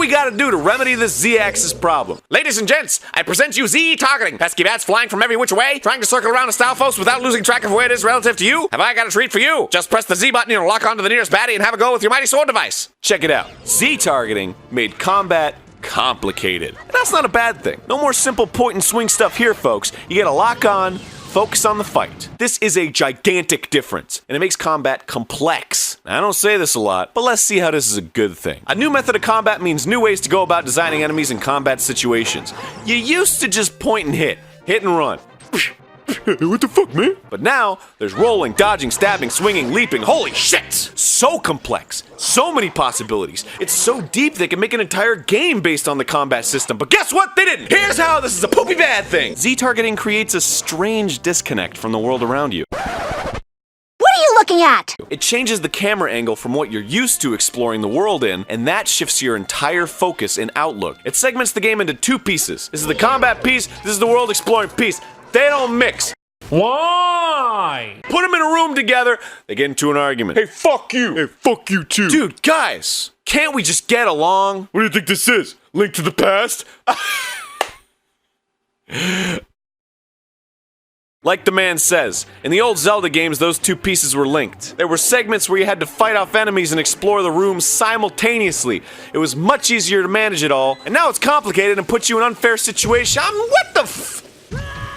we gotta do to remedy this Z-axis problem? Ladies and gents, I present you Z-targeting. Pesky bats flying from every which way, trying to circle around a Stalfos without losing track of where it is relative to you? Have I got a treat for you? Just press the Z button and lock onto the nearest baddie and have a go with your mighty sword device. Check it out. Z-targeting made combat complicated. And that's not a bad thing. No more simple point and swing stuff here, folks. You gotta lock on, focus on the fight. This is a gigantic difference, and it makes combat complex. I don't say this a lot, but let's see how this is a good thing. A new method of combat means new ways to go about designing enemies in combat situations. You used to just point and hit and run. What the fuck, man? But now, there's rolling, dodging, stabbing, swinging, leaping. Holy shit! So complex. So many possibilities. It's so deep they can make an entire game based on the combat system. But guess what? They didn't! Here's how this is a poopy bad thing! Z-targeting creates a strange disconnect from the world around you. What are you looking at? It changes the camera angle from what you're used to exploring the world in, and that shifts your entire focus and outlook. It segments the game into two pieces. This is the combat piece, this is the world exploring piece. They don't mix. Why? Put them in a room together, they get into an argument. Hey, fuck you! Hey, fuck you too! Dude, guys, can't we just get along? What do you think this is? Link to the past? Like the man says, in the old Zelda games, those two pieces were linked. There were segments where you had to fight off enemies and explore the rooms simultaneously. It was much easier to manage it all, and now it's complicated and puts you in an unfair situation. What the f-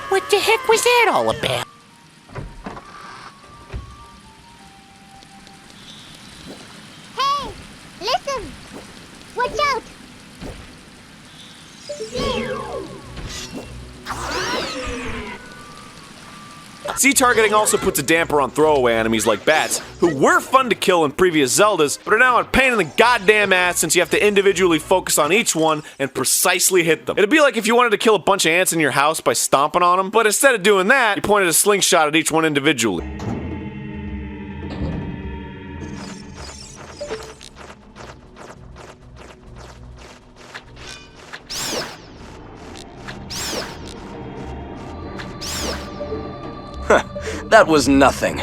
What the heck was that all about? Hey, listen! Watch out! Z-targeting also puts a damper on throwaway enemies like bats, who were fun to kill in previous Zeldas, but are now a pain in the goddamn ass since you have to individually focus on each one and precisely hit them. It'd be like if you wanted to kill a bunch of ants in your house by stomping on them, but instead of doing that, you pointed a slingshot at each one individually. That was nothing.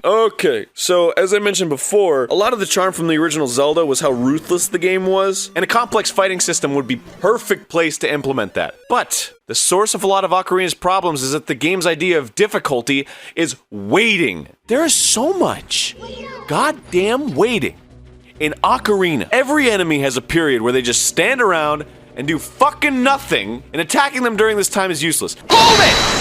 Okay, so as I mentioned before, a lot of the charm from the original Zelda was how ruthless the game was, and a complex fighting system would be perfect place to implement that. But the source of a lot of Ocarina's problems is that the game's idea of difficulty is waiting. There is so much goddamn waiting. In Ocarina, every enemy has a period where they just stand around and do fucking nothing, and attacking them during this time is useless. Hold it!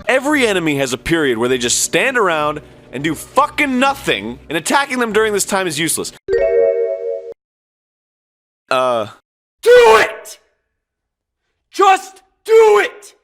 Every enemy has a period where they just stand around and do fucking nothing, and attacking them during this time is useless. Do it! Just do it!